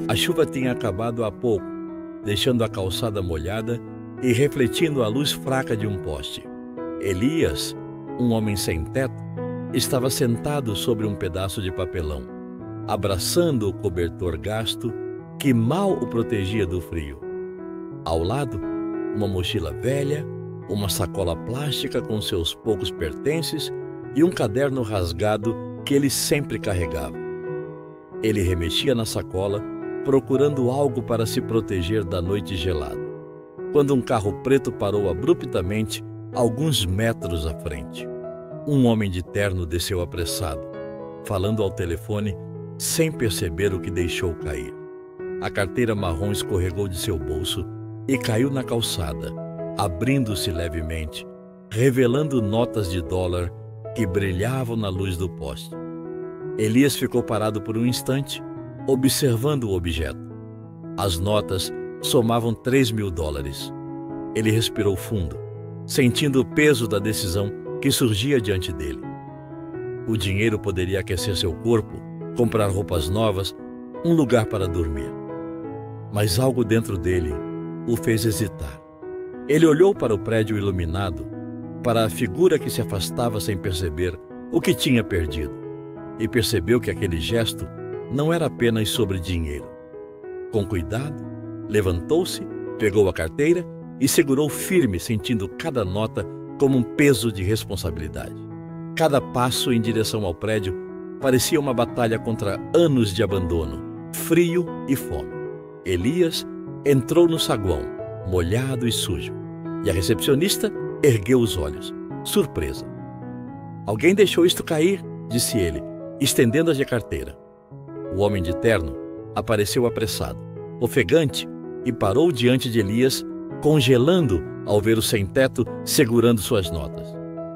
A chuva tinha acabado há pouco, deixando a calçada molhada e refletindo a luz fraca de um poste. Elias, um homem sem teto, estava sentado sobre um pedaço de papelão, abraçando o cobertor gasto que mal o protegia do frio. Ao lado, uma mochila velha, uma sacola plástica com seus poucos pertences e um caderno rasgado que ele sempre carregava. Ele remexia na sacola, procurando algo para se proteger da noite gelada, quando um carro preto parou abruptamente alguns metros à frente. Um homem de terno desceu apressado, falando ao telefone sem perceber o que deixou cair. A carteira marrom escorregou de seu bolso e caiu na calçada, abrindo-se levemente, revelando notas de dólar que brilhavam na luz do poste. Elias ficou parado por um instante, observando o objeto. As notas somavam $3.000. Ele respirou fundo, sentindo o peso da decisão que surgia diante dele. O dinheiro poderia aquecer seu corpo, comprar roupas novas, um lugar para dormir. Mas algo dentro dele o fez hesitar. Ele olhou para o prédio iluminado, para a figura que se afastava sem perceber o que tinha perdido, e percebeu que aquele gesto não era apenas sobre dinheiro. Com cuidado, levantou-se, pegou a carteira e segurou firme, sentindo cada nota como um peso de responsabilidade. Cada passo em direção ao prédio parecia uma batalha contra anos de abandono, frio e fome. Elias entrou no saguão, molhado e sujo, e a recepcionista ergueu os olhos, surpresa. "Alguém deixou isto cair", disse ele, estendendo-as de carteira. O homem de terno apareceu apressado, ofegante, e parou diante de Elias, congelando ao ver o sem-teto segurando suas notas.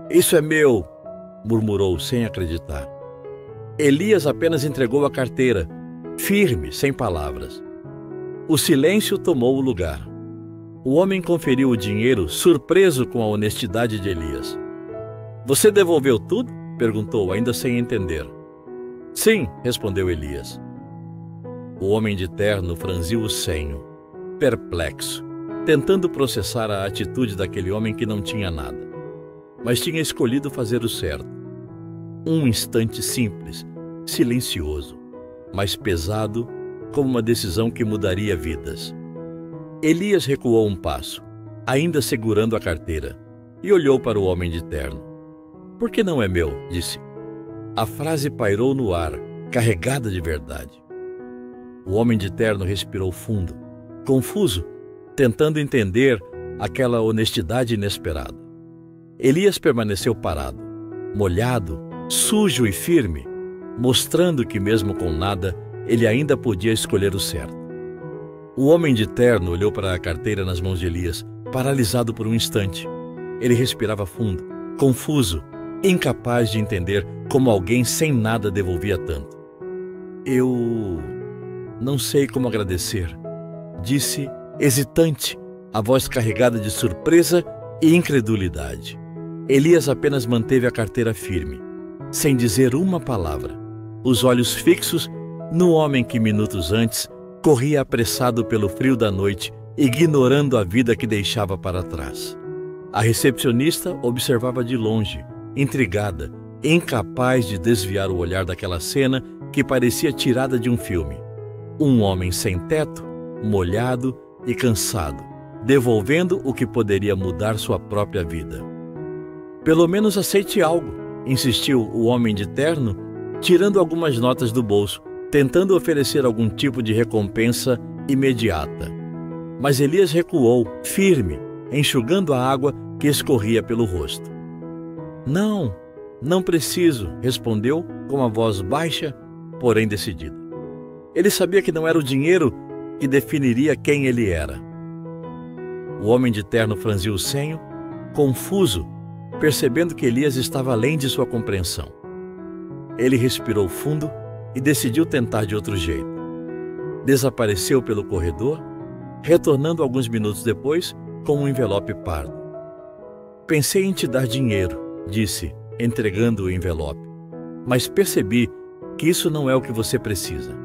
"Isso é meu", murmurou sem acreditar. Elias apenas entregou a carteira, firme, sem palavras. O silêncio tomou o lugar. O homem conferiu o dinheiro, surpreso com a honestidade de Elias. "Você devolveu tudo?", perguntou, ainda sem entender. "Sim", respondeu Elias. O homem de terno franziu o senho, perplexo, tentando processar a atitude daquele homem que não tinha nada, mas tinha escolhido fazer o certo. Um instante simples, silencioso, mas pesado como uma decisão que mudaria vidas. Elias recuou um passo, ainda segurando a carteira, e olhou para o homem de terno. "Por que não é meu?", disse. A frase pairou no ar, carregada de verdade. O homem de terno respirou fundo, confuso, tentando entender aquela honestidade inesperada. Elias permaneceu parado, molhado, sujo e firme, mostrando que mesmo com nada, ele ainda podia escolher o certo. O homem de terno olhou para a carteira nas mãos de Elias, paralisado por um instante. Ele respirava fundo, confuso, incapaz de entender como alguém sem nada devolvia tanto. "Eu não sei como agradecer", disse, hesitante, a voz carregada de surpresa e incredulidade. Elias apenas manteve a carteira firme, sem dizer uma palavra, os olhos fixos no homem que minutos antes corria apressado pelo frio da noite, ignorando a vida que deixava para trás. A recepcionista observava de longe, intrigada, incapaz de desviar o olhar daquela cena que parecia tirada de um filme. Um homem sem teto, molhado e cansado, devolvendo o que poderia mudar sua própria vida. "Pelo menos aceite algo", insistiu o homem de terno, tirando algumas notas do bolso, tentando oferecer algum tipo de recompensa imediata. Mas Elias recuou, firme, enxugando a água que escorria pelo rosto. "Não, não preciso", respondeu com a voz baixa, porém decidida. Ele sabia que não era o dinheiro que definiria quem ele era. O homem de terno franziu o senho, confuso, percebendo que Elias estava além de sua compreensão. Ele respirou fundo e decidiu tentar de outro jeito. Desapareceu pelo corredor, retornando alguns minutos depois com um envelope pardo. "Pensei em te dar dinheiro", disse, entregando o envelope, "mas percebi que isso não é o que você precisa."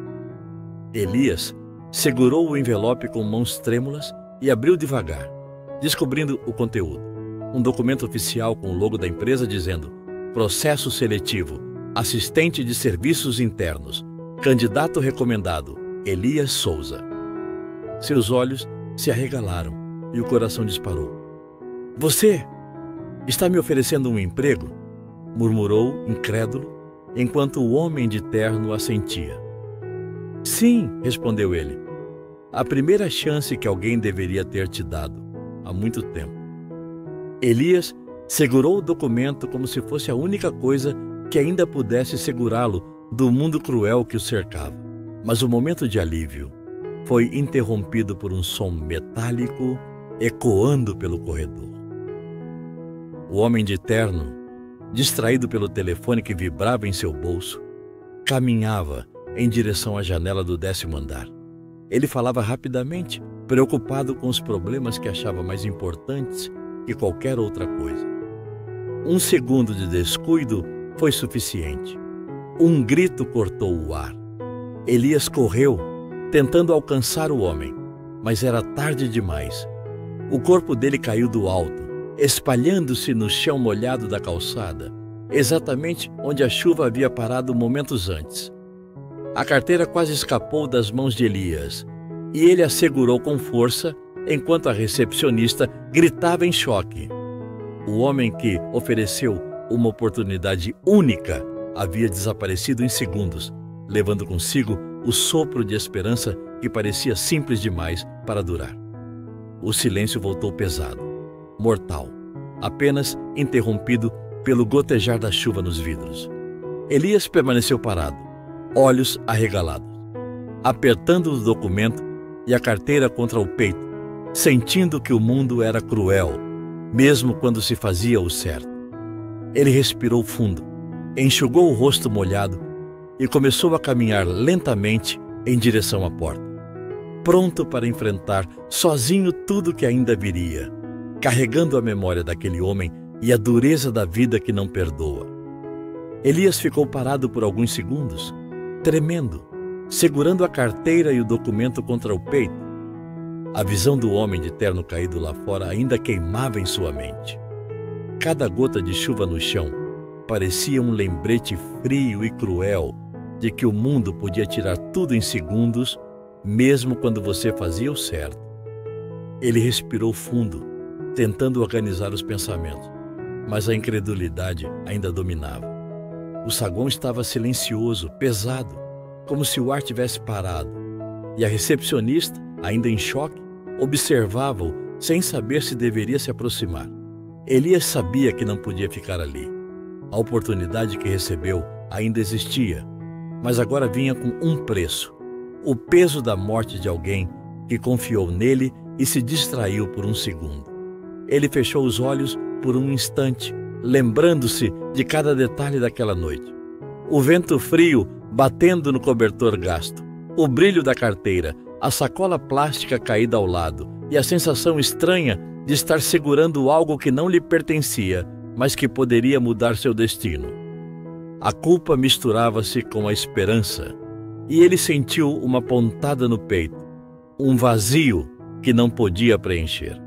Elias segurou o envelope com mãos trêmulas e abriu devagar, descobrindo o conteúdo. Um documento oficial com o logo da empresa dizendo: Processo seletivo, assistente de serviços internos, candidato recomendado, Elias Souza. Seus olhos se arregalaram e o coração disparou. Você está me oferecendo um emprego? Murmurou, incrédulo, enquanto o homem de terno assentia. Sim, respondeu ele. A primeira chance que alguém deveria ter te dado, há muito tempo. Elias segurou o documento como se fosse a única coisa que ainda pudesse segurá-lo do mundo cruel que o cercava. Mas o momento de alívio foi interrompido por um som metálico ecoando pelo corredor. O homem de terno, distraído pelo telefone que vibrava em seu bolso, caminhava em direção à janela do 10º andar. Ele falava rapidamente, preocupado com os problemas que achava mais importantes que qualquer outra coisa. Um segundo de descuido foi suficiente. Um grito cortou o ar. Elias correu, tentando alcançar o homem, mas era tarde demais. O corpo dele caiu do alto, espalhando-se no chão molhado da calçada, exatamente onde a chuva havia parado momentos antes. A carteira quase escapou das mãos de Elias, e ele a segurou com força enquanto a recepcionista gritava em choque. O homem que ofereceu uma oportunidade única havia desaparecido em segundos, levando consigo o sopro de esperança que parecia simples demais para durar. O silêncio voltou pesado, mortal, apenas interrompido pelo gotejar da chuva nos vidros. Elias permaneceu parado, olhos arregalados, apertando o documento e a carteira contra o peito, sentindo que o mundo era cruel, mesmo quando se fazia o certo. Ele respirou fundo, enxugou o rosto molhado e começou a caminhar lentamente em direção à porta, pronto para enfrentar sozinho tudo que ainda viria, carregando a memória daquele homem e a dureza da vida que não perdoa. Elias ficou parado por alguns segundos, tremendo, segurando a carteira e o documento contra o peito. A visão do homem de terno caído lá fora ainda queimava em sua mente. Cada gota de chuva no chão parecia um lembrete frio e cruel de que o mundo podia tirar tudo em segundos, mesmo quando você fazia o certo. Ele respirou fundo, tentando organizar os pensamentos, mas a incredulidade ainda dominava. O saguão estava silencioso, pesado, como se o ar tivesse parado, e a recepcionista, ainda em choque, observava-o sem saber se deveria se aproximar. Elias sabia que não podia ficar ali. A oportunidade que recebeu ainda existia, mas agora vinha com um preço: o peso da morte de alguém que confiou nele e se distraiu por um segundo. Ele fechou os olhos por um instante, lembrando-se de cada detalhe daquela noite. O vento frio batendo no cobertor gasto, o brilho da carteira, a sacola plástica caída ao lado e a sensação estranha de estar segurando algo que não lhe pertencia, mas que poderia mudar seu destino. A culpa misturava-se com a esperança, e ele sentiu uma pontada no peito, um vazio que não podia preencher.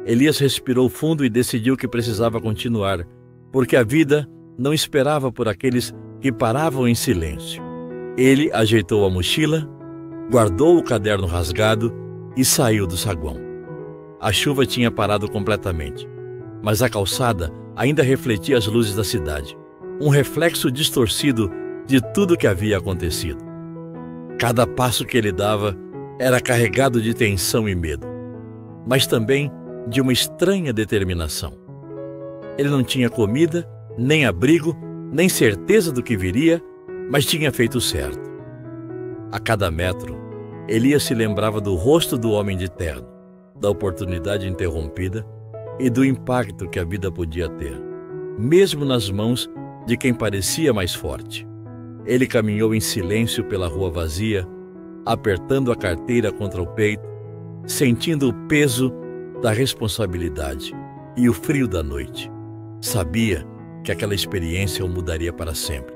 Elias respirou fundo e decidiu que precisava continuar, porque a vida não esperava por aqueles que paravam em silêncio. Ele ajeitou a mochila, guardou o caderno rasgado e saiu do saguão. A chuva tinha parado completamente, mas a calçada ainda refletia as luzes da cidade, um reflexo distorcido de tudo que havia acontecido. Cada passo que ele dava era carregado de tensão e medo, mas também de uma estranha determinação. Ele não tinha comida, nem abrigo, nem certeza do que viria, mas tinha feito certo. A cada metro, Elias se lembrava do rosto do homem de terno, da oportunidade interrompida e do impacto que a vida podia ter, mesmo nas mãos de quem parecia mais forte. Ele caminhou em silêncio pela rua vazia, apertando a carteira contra o peito, sentindo o peso da responsabilidade e o frio da noite. Sabia que aquela experiência o mudaria para sempre.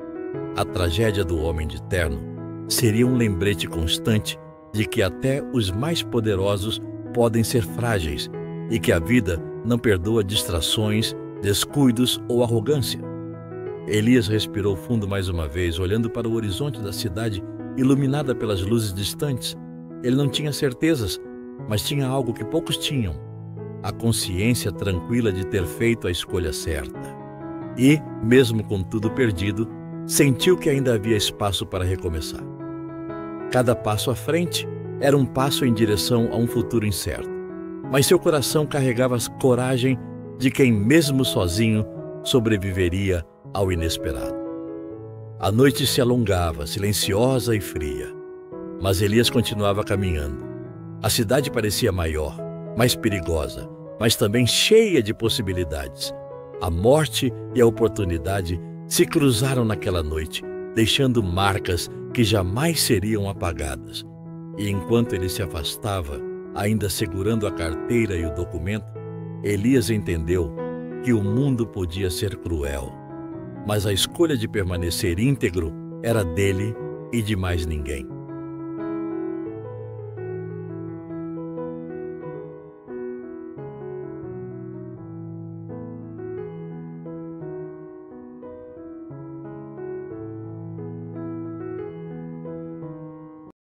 A tragédia do homem de terno seria um lembrete constante de que até os mais poderosos podem ser frágeis e que a vida não perdoa distrações, descuidos ou arrogância. Elias respirou fundo mais uma vez, olhando para o horizonte da cidade iluminada pelas luzes distantes. Ele não tinha certezas, mas tinha algo que poucos tinham: a consciência tranquila de ter feito a escolha certa. E, mesmo com tudo perdido, sentiu que ainda havia espaço para recomeçar. Cada passo à frente era um passo em direção a um futuro incerto, mas seu coração carregava a coragem de quem, mesmo sozinho, sobreviveria ao inesperado. A noite se alongava, silenciosa e fria, mas Elias continuava caminhando. A cidade parecia maior, mais perigosa, mas também cheia de possibilidades. A morte e a oportunidade se cruzaram naquela noite, deixando marcas que jamais seriam apagadas. E enquanto ele se afastava, ainda segurando a carteira e o documento, Elias entendeu que o mundo podia ser cruel, mas a escolha de permanecer íntegro era dele e de mais ninguém.